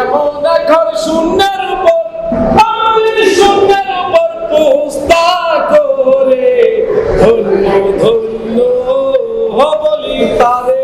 এমন এখন শূন্যের উপর শূন্যের উপর পুস্তা করে ধন্য ধন্য বলি তারে।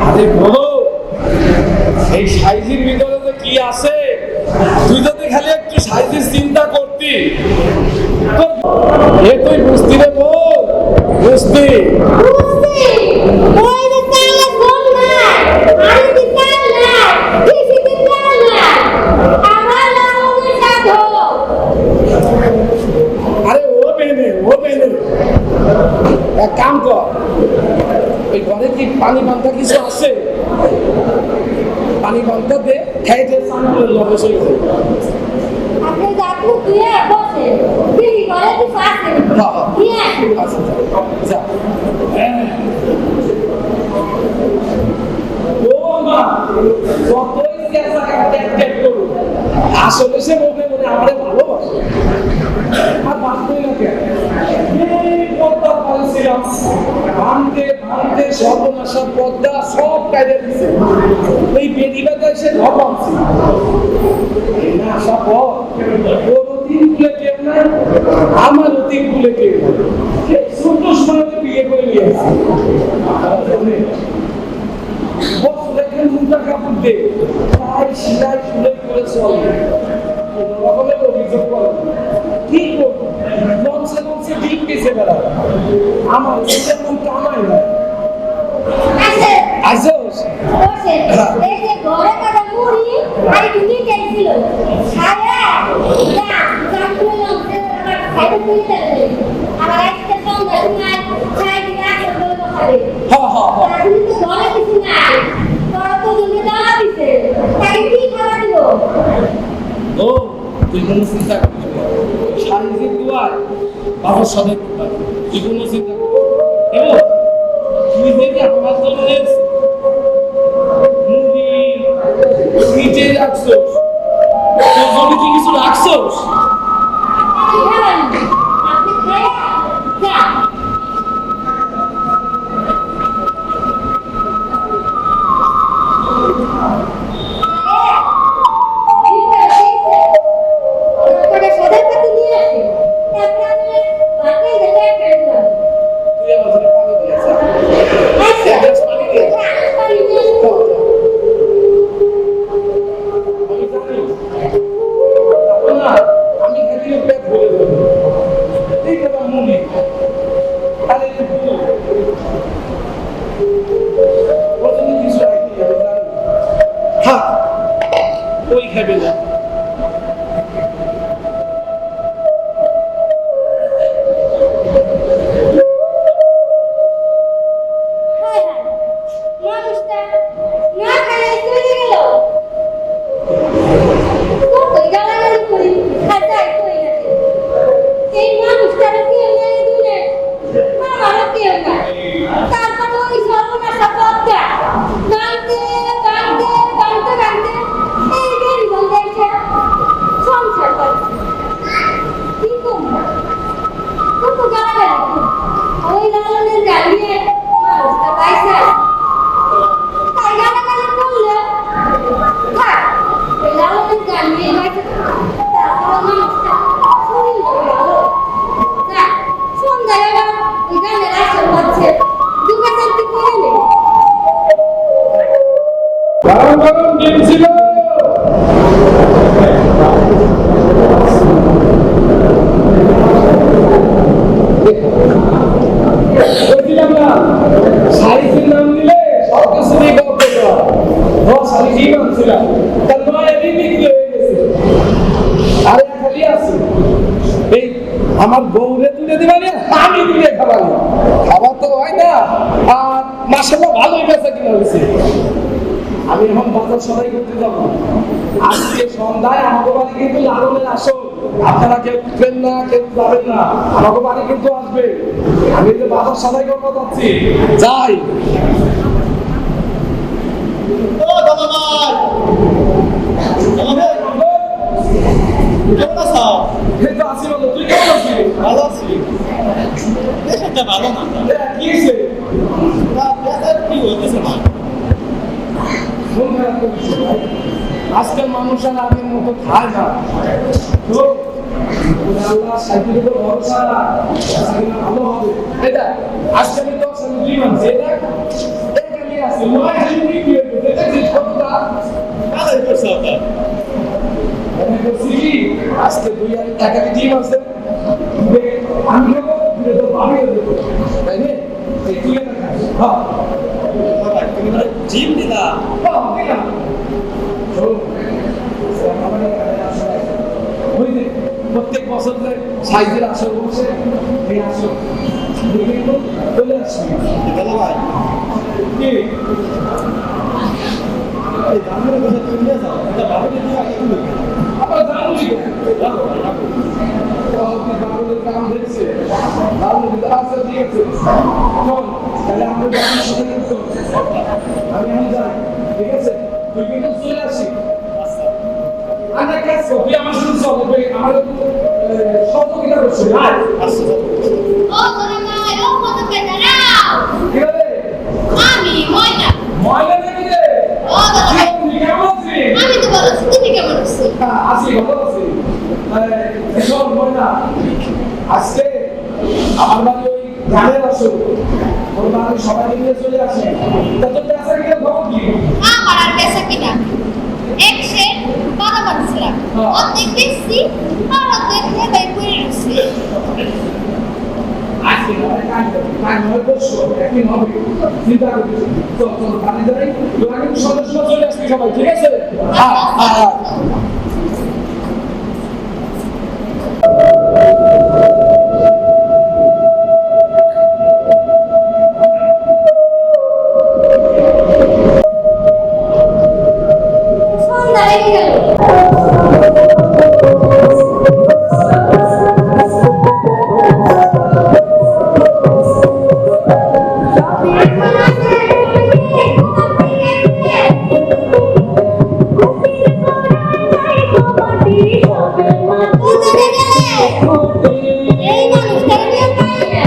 আরে বলো এই সাইজের ভিতরে যে কি আছে, তুই যদি খালি একটু সাইজের চিন্তা করতি এ তুই বুঝতি রে বল, বুঝতি আরে ও বেনে এক কাম কর, ওই ঘরে কি পানি বান্ধা কিছু আছে? পানি বান্ধা দে, খাই দে, স্নান করে লগে চলে যাবে। আপনি যাত্রু দিয়ে বসে দিদি ঘরে তো পাশে দিয়ে আচ্ছা যা ও মা যতই কেসা ক্যাট করুন আসলে সে মনে মনে আমারে ভালোবাসে। আর বাঁচতই না কেন, এই পর্দা পালছিলাম ভাঙতে ভাঙতে সর্বনাশার পর্দা সব কাজে দিচ্ছে। এই বেদি ব্যথা এসে ঘর ভাঙছি না আসা পর ওর অতীত ভুলে কেউ নাই, আমার অতীত ভুলে কেউ নাই। ছোট সময় বিয়ে করে নিয়ে আসছি বস দেখেন মুখটা কাপড় দে তাই সিলাই সুলাই করে চলে কোনো রকমের অভিযোগ করে কি করবো লঞ্চে লঞ্চে ডিপ পেছে বেড়া আমার যেমন কামাই না আসোস বসে এই যে ঘরে কাটা মুড়ি আর তুমি গেছিল ছায়া না যাত্রু লঙ্কে আমার খাইতে দিতে আমার আজকে সন্ধ্যা তোমার ছায়া দিকে আসে বলে বসাবে আপনি তো ঘরে কিছু নাই তোরা তো জমি দেওয়া দিছে তাই কি খাওয়া দিব ও তুই কোনো চিন্তা করিস না, শারীরিক দুয়ার বাবার সাথে তুই কোনো চিন্তা করিস না। তুই দেখি আমার জন্য মুভি নিচে রাখছোস, তোর জমি কি কিছু রাখছোস? আপনি খায়া যা তুই আমার জন্য পানি দিয়ে আসা। পানি দিয়ে আমি জানি তখন না আমি খালি পেট ভরে যাবো এই কথা মুভি তাহলে একটু ওর জন্য কিছু রাখি আমি জানি হ্যাঁ ওই খাবে না। গরম গরম ডিম ছিল বলছিলাম না সাইজের নাম নিলে সব কিছু দিয়ে গল্প করা সাইজই মানছিলাম তার নয় এদিন বিক্রি হয়ে গেছে আরে খালি আছে এই আমার বউরে তুলে দিবানি আমি তুলে খাবানি খাবার তো হয় না আর মাসাল্লাহ ভালোই বেচা কিনা হয়েছে। আমি এখন বাজার সদাই করতে যাব, আজকে সন্ধ্যায় আমাকে বাড়ি কিন্তু লালনের আসল, আপনারা কেউ উঠবেন না কেউ যাবেন না, আমাকে বাড়ি কিন্তু আসবে। আমি যে বাজার সদাই করতে যাচ্ছি যাই। ও দাদা ভাই কেমন আছো? এই তো আছি বলো, তুই কেমন আছিস? ভালো আছি। ভালো না কি হয়েছে? কি হইতেছে না মন খারাপ করছে ভাই। আজকাল মানুষ আর আগের মতো খায় না তো আল্লাহ সাইকেল তো ভরসা সাইকেল ভালো হবে এটা আজকাল তো দুই মাস এটা খালি আছে নয় হাজার কি এটা যে কতটা কাদের করছে আপনার আমি বলছি কি আজকে 2000 টাকা দিয়ে আছে আমি নেবো তো ভাবিয়ে দেবো তাই না এই তুই না হ্যাঁ তুমি মানে জিম দিলা হ্যাঁ দিলাম চলো প্রত্যেক বছর সাইজের আসর বসে এই আসর দেখে তো চলে আসছি দাদা ভাই কি এই দামের কথা তুমি নিয়ে যাও এটা ভালো দিয়ে আগে তুমি আবার জানো কি বাবুদের কাম দেখছে বাবুদের আসর দিয়েছে এখন তাহলে আমরা বাবুর সাথে কিন্তু আমি যাই ঠিক আছে তুই কিন্তু চলে আসি আমরা কাজ করি আমার শুধু চলবে আমার সহযোগিতা করছে আর আসছে ও তোরা নাই ও কত পেটা নাও কি রে আমি ময়না ময়লা নাকি রে ও দাদা ভাই তুই কেমন আছিস আমি তো ভালো আছি তুমি কেমন আছো আছি ভালো আছি এসব ময়না আজকে আমার বাড়ি ওই গানের আসো ওর বাড়ি সবাই মিলে চলে আসে তা তোর কাছে গিয়ে খবর কি আমার আর পেশা কিনা একশে বারো বানছিলাম অর্ধেক বেশি আর অর্ধেক হেবাই করে রয়েছে আজকে কাজ নয় বসো একদিন হবে চিন্তা করতেছি তো তোর বাড়ি যাই তোরা কিন্তু সদস্য চলে আসবি সবাই ঠিক আছে হ্যাঁ সন্ধ্যা হয়ে গেল এই মানুষটা নিয়ে পাইলে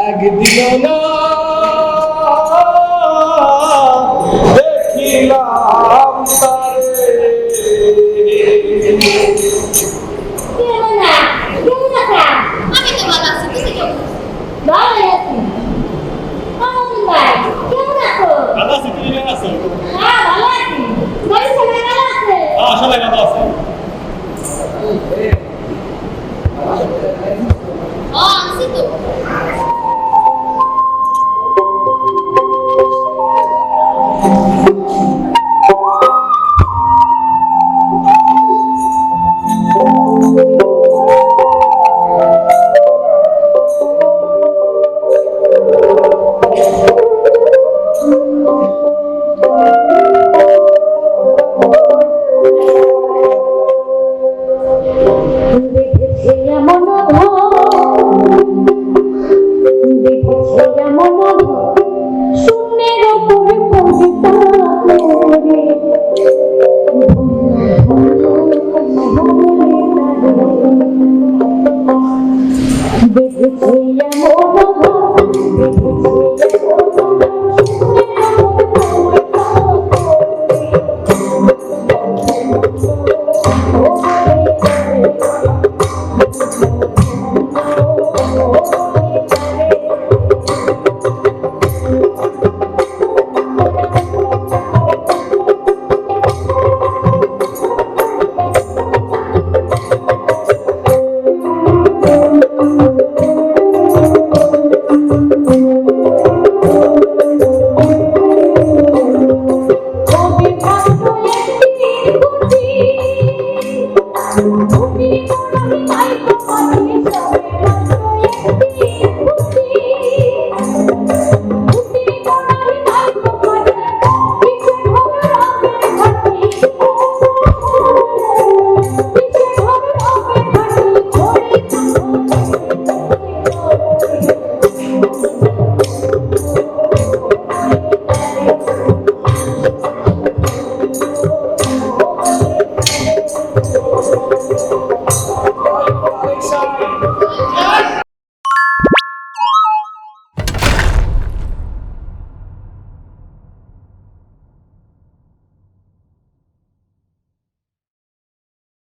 একদিন না দেখিলাম তারে আমি তো ভালো আছি তুমি কেমন ভালো আছি ভাই কেমন আছো দাদা আছে তুমি নিয়ে আসো হ্যাঁ ভালো আছি বাড়ি সবাই ভালো আছে সবাই ভালো আছে ও আছি তো Oh